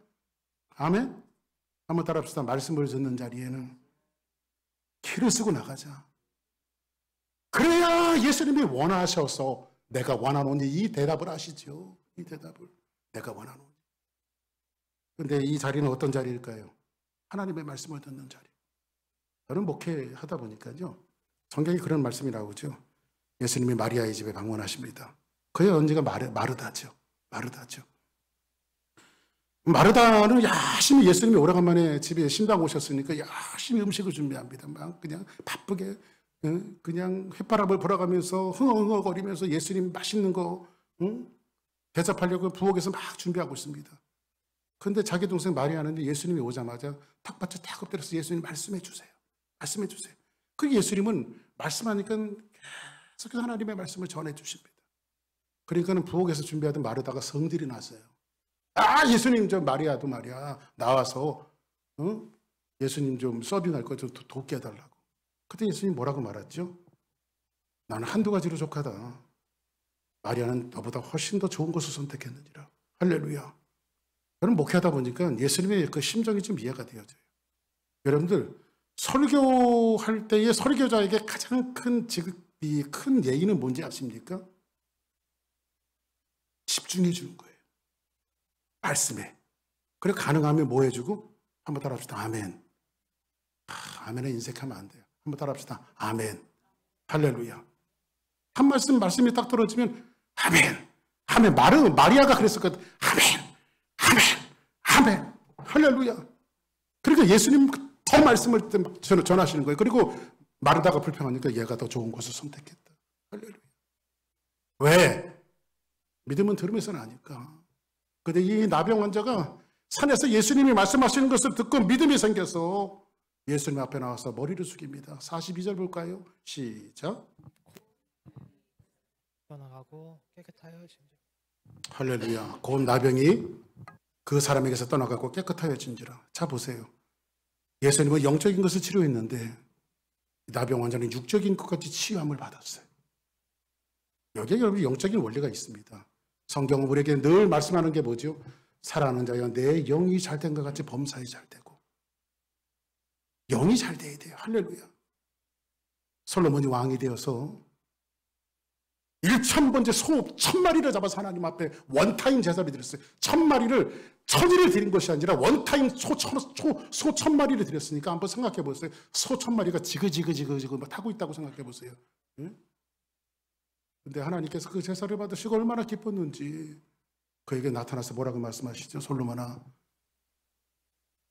아멘. 한번 따라합시다. 말씀을 듣는 자리에는 키를 쓰고 나가자. 그래야 예수님이 원하셔서 내가 원하노니 이 대답을 하시죠. 이 대답을 내가 원하노니. 그런데 이 자리는 어떤 자리일까요? 하나님의 말씀을 듣는 자리. 저는 목회하다 보니까요. 성경에 그런 말씀이 나오죠. 예수님이 마리아의 집에 방문하십니다. 그의 언니가 마르다죠. 마르다죠. 마르다는 열심히 예수님이 오래간만에 집에 신당 오셨으니까 열심히 음식을 준비합니다. 막 그냥 바쁘게 그냥 휘바람을 불어가면서 흥얼흥얼거리면서 예수님 맛있는 거 대접하려고 부엌에서 막 준비하고 있습니다. 그런데 자기 동생 마리아는 예수님이 오자마자 탁받쳐 탁 엎드려서 예수님 말씀해 주세요. 말씀해 주세요. 그리고 예수님은 말씀하니까 계속해서 하나님의 말씀을 전해 주십니다. 그러니까는 부엌에서 준비하던 마르다가 성질이 났어요. 아, 예수님 저 마리아도 말이야 나와서 예수님 좀 서빙할 거 좀 돕게 해달라고. 그때 예수님 뭐라고 말했죠? 나는 한두 가지로 족하다. 마리아는 너보다 훨씬 더 좋은 것을 선택했느니라. 할렐루야. 저는 목회하다 보니까 예수님의 그 심정이 좀 이해가 되어져요. 여러분들 설교할 때의 설교자에게 가장 큰 지극히 큰 예의는 뭔지 아십니까? 집중해 주는 거예요. 말씀에. 그리고 가능하면 뭐 해주고? 한번 따라합시다. 아멘. 아멘에 인색하면 안 돼요. 한번 따라합시다. 아멘. 할렐루야. 한 말씀이 딱 떨어지면 아멘. 아멘. 마리아가 그랬었거든. 아멘. 아멘. 아멘. 할렐루야. 그러니까 예수님 더 말씀을 전하시는 거예요. 그리고 마르다가 불평하니까 얘가 더 좋은 것을 선택했다. 할렐루야. 왜? 믿음은 들으면서는 아니까. 근데 이 나병 환자가 산에서 예수님이 말씀하시는 것을 듣고 믿음이 생겨서 예수님 앞에 나와서 머리를 숙입니다. 42절 볼까요? 시작. 떠나가고 깨끗하여진지라. 할렐루야. 곧 나병이 그 사람에게서 떠나가고 깨끗하여진지라. 자 보세요. 예수님은 영적인 것을 치료했는데 나병 환자는 육적인 것까지 치유함을 받았어요. 여기에 여러분 영적인 원리가 있습니다. 성경은 우리에게 늘 말씀하는 게 뭐죠? 살아가는 자여 내 영이 잘된 것 같이 범사에 잘 되고 영이 잘 돼야 돼요. 할렐루야. 솔로몬이 왕이 되어서 1000번째 소 1000마리를 잡아서 하나님 앞에 원타임 제사를 드렸어요. 1000마리를 천일을 드린 것이 아니라 원타임 소 1000마리를 드렸으니까 한번 생각해 보세요. 소 1000마리가 지그지그 타고 있다고 생각해 보세요. 근데 하나님께서 그 제사를 받으시고 얼마나 기뻤는지 그에게 나타나서 뭐라고 말씀하시죠? 솔로몬아,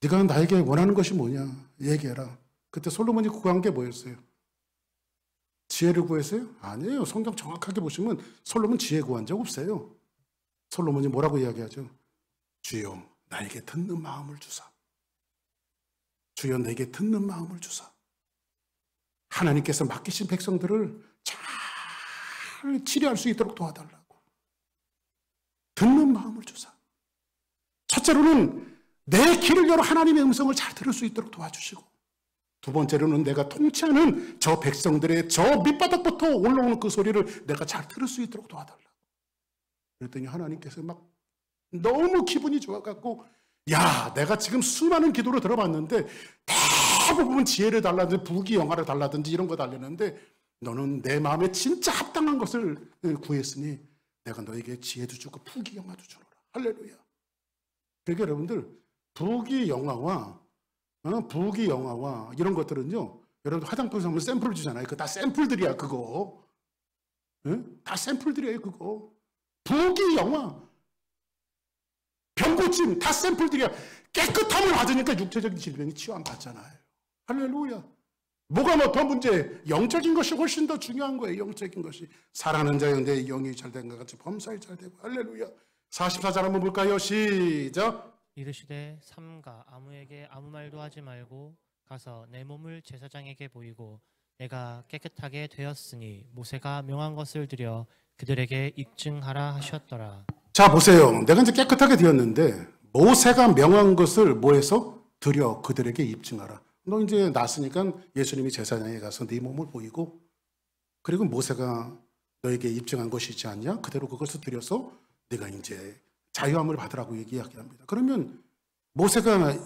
네가 나에게 원하는 것이 뭐냐? 얘기해라. 그때 솔로몬이 구한 게 뭐였어요? 지혜를 구했어요? 아니에요. 성경 정확하게 보시면 솔로몬 지혜 구한 적 없어요. 솔로몬이 뭐라고 이야기하죠? 주여 나에게 듣는 마음을 주사. 주여 내게 듣는 마음을 주사. 하나님께서 맡기신 백성들을 잘 치료할 수 있도록 도와달라고. 듣는 마음을 주사. 첫째로는 내 귀를 열어 하나님의 음성을 잘 들을 수 있도록 도와주시고, 두 번째로는 내가 통치하는 저 백성들의 저 밑바닥부터 올라오는 그 소리를 내가 잘 들을 수 있도록 도와달라고. 그랬더니 하나님께서 막 너무 기분이 좋아갖고, 야, 내가 지금 수많은 기도를 들어봤는데 대부분 지혜를 달라든지 부귀영화를 달라든지 이런 거 달렸는데 너는 내 마음에 진짜 합당한 것을 구했으니 내가 너에게 지혜도 주고 부귀영화도 주노라. 할렐루야. 그러니까 여러분들 부귀영화와 이런 것들은요, 여러분 화장품 사면 샘플 주잖아요. 그거 다 샘플들이야 그거. 다 샘플들이에요 그거. 부귀영화, 병고침 다 샘플들이야. 깨끗함을 받으니까 육체적인 질병이 치유 안 받잖아요. 할렐루야. 뭐가 더 문제? 영적인 것이 훨씬 더 중요한 거예요. 영적인 것이. 사랑하는 자여 내 영이 잘된 것 같이 범사에 잘 되고. 할렐루야. 44절 한번 볼까요? 시작. 이르시되 삼가 아무에게 아무 말도 하지 말고 가서 내 몸을 제사장에게 보이고 내가 깨끗하게 되었으니 모세가 명한 것을 드려 그들에게 입증하라 하셨더라. 자 보세요. 내가 이제 깨끗하게 되었는데 모세가 명한 것을 뭐해서 드려 그들에게 입증하라. 너 이제 났으니까 예수님이 제사장에 가서 네 몸을 보이고, 그리고 모세가 너에게 입증한 것이 있지 않냐? 그대로 그것을 드려서 네가 이제 자유함을 받으라고 이야기합니다. 그러면 모세가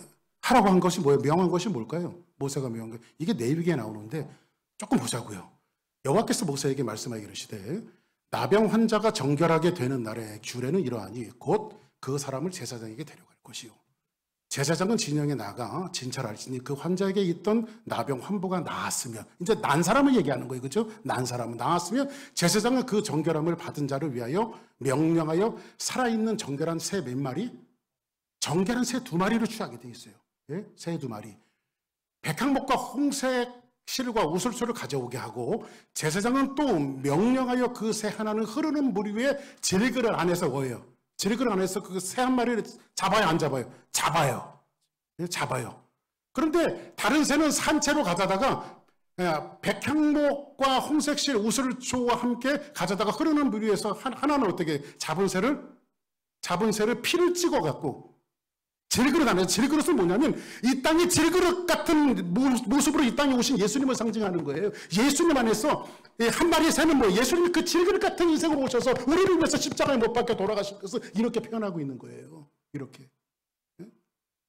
하라고 한 것이 뭐예요? 명한 것이 뭘까요? 모세가 명한 것. 이게 레위기에 나오는데 조금 보자고요. 여호와께서 모세에게 말씀하기를 이르시되 나병 환자가 정결하게 되는 날에 규례는 이러하니 곧 그 사람을 제사장에게 데려갈 것이요 제사장은 진영에 나가 진찰할지니 그 환자에게 있던 나병 환부가 나았으며, 이제 난 사람을 얘기하는 거예요. 그죠? 난 사람은 나았으면 제사장은 그 정결함을 받은 자를 위하여 명령하여 살아있는 정결한 새 몇 마리, 정결한 새 2마리를 취하게 돼 있어요. 예? 새 2마리. 백향목과 홍색 실과 우슬소를 가져오게 하고, 제사장은 또 명령하여 그 새 하나는 흐르는 물 위에 질그릇 안에서 뭐예요? 질그릇 안에서 그 새 한 마리를 잡아요, 안 잡아요? 잡아요. 예, 잡아요. 그런데 다른 새는 산채로 가져다가 백향목과 홍색실 우슬초와 함께 가져다가 흐르는 물 위에서 하나는 어떻게 잡은 새를 피를 찍어 갖고 질그릇 안에, 질그릇은 뭐냐면 이 땅에 질그릇 같은 모습으로 이 땅에 오신 예수님을 상징하는 거예요. 예수님 안에서 한 마리의 새는 뭐 예수님이 그 질그릇 같은 인생으로 오셔서 우리를 위해서 십자가에 못 박혀 돌아가신 것을 이렇게 표현하고 있는 거예요. 이렇게.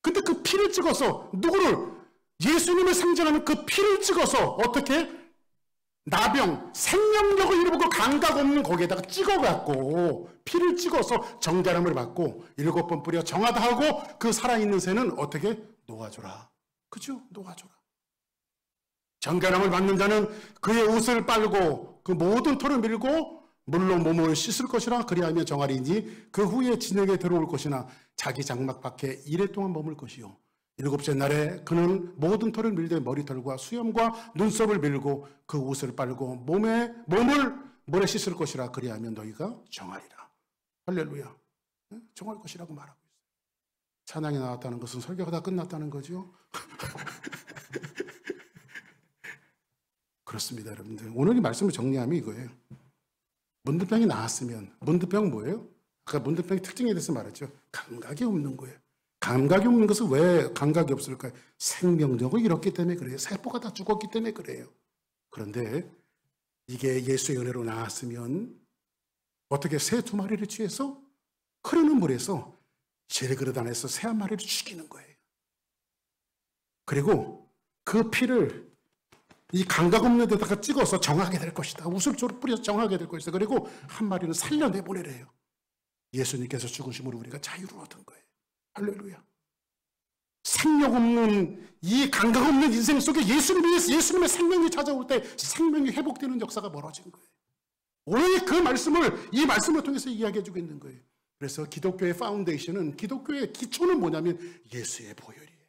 근데 그 피를 찍어서 누구를, 예수님을 상징하는 그 피를 찍어서 어떻게 나병, 생명력을 잃어보고 감각 없는 거기에다가 찍어갖고 피를 찍어서 정결함을 받고 7번 뿌려 정하다 하고 그 살아있는 새는 어떻게? 놓아줘라. 그죠? 놓아줘라. 정결함을 받는 자는 그의 옷을 빨고 그 모든 털을 밀고 물로 몸을 씻을 것이라. 그리하면 정하리니 그 후에 진영에 들어올 것이나 자기 장막 밖에 이래 동안 머물 것이요. 7째 날에 그는 모든 털을 밀되 머리털과 수염과 눈썹을 밀고 그 옷을 빨고 몸을 물에 씻을 것이라. 그리하면 너희가 정하리라. 할렐루야. 정할 것이라고 말하고 있어요. 찬양이 나왔다는 것은 설교가 다 끝났다는 거죠. 그렇습니다, 여러분들. 오늘 이 말씀을 정리하면 이거예요. 문드병이 나았으면, 문드병은 뭐예요? 아까 문드병의 특징에 대해서 말했죠. 감각이 없는 거예요. 감각이 없는 것은 왜 감각이 없을까요? 생명력을 잃었기 때문에 그래요. 세포가 다 죽었기 때문에 그래요. 그런데 이게 예수의 은혜로 나았으면 어떻게 새 2마리를 취해서 흐르는 물에서 질그릇 안에서 새 1마리를 죽이는 거예요. 그리고 그 피를 이 감각 없는 데다가 찍어서 정하게 될 것이다. 우슬초로 뿌려서 정하게 될 것이다. 그리고 1마리는 살려내보내래요. 예수님께서 죽으심으로 우리가 자유를 얻은 거예요. 할렐루야. 생명 없는 이 감각 없는 인생 속에 예수님의 생명이 찾아올 때 생명이 회복되는 역사가 벌어진 거예요. 오늘 그 말씀을 이 말씀을 통해서 이야기해 주고 있는 거예요. 그래서 기독교의 파운데이션은, 기독교의 기초는 뭐냐면 예수의 보혈이에요.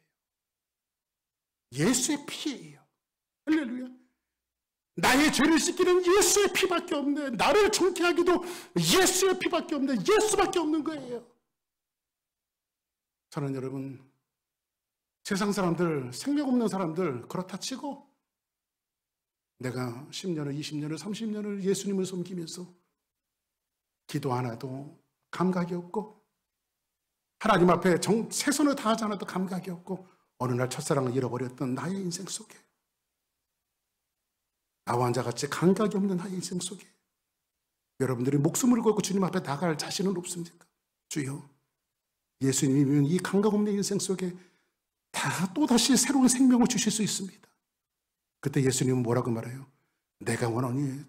예수의 피예요. 할렐루야. 나의 죄를 씻기는 예수의 피밖에 없네. 나를 정케하기도 예수의 피밖에 없네. 예수밖에 없는 거예요. 저는 여러분, 세상 사람들, 생명 없는 사람들 그렇다 치고 내가 10년을, 20년을, 30년을 예수님을 섬기면서 기도 하나도 감각이 없고 하나님 앞에 최선을 다하지 않아도 감각이 없고 어느 날 첫사랑을 잃어버렸던 나의 인생 속에, 나와 한자같이 감각이 없는 나의 인생 속에 여러분들이 목숨을 걸고 주님 앞에 나갈 자신은 없습니까? 주여, 예수님이면 이 감각 없는 인생 속에 다 또다시 새로운 생명을 주실 수 있습니다. 그때 예수님은 뭐라고 말해요? 내가 원하니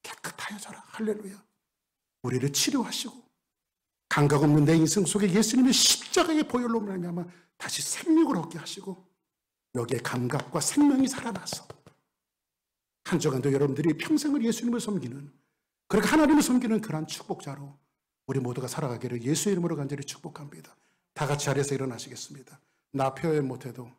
깨끗하여져라. 할렐루야. 우리를 치료하시고 감각 없는 내 인생 속에 예수님의 십자가의 보혈로 말미암아 다시 생명을 얻게 하시고 여기에 감각과 생명이 살아나서 한 주간도 여러분들이 평생을 예수님을 섬기는, 그렇게 하나님을 섬기는 그러한 축복자로 우리 모두가 살아가기를 예수의 이름으로 간절히 축복합니다. 다 같이 자리에서 일어나시겠습니다. 나 표현 못해도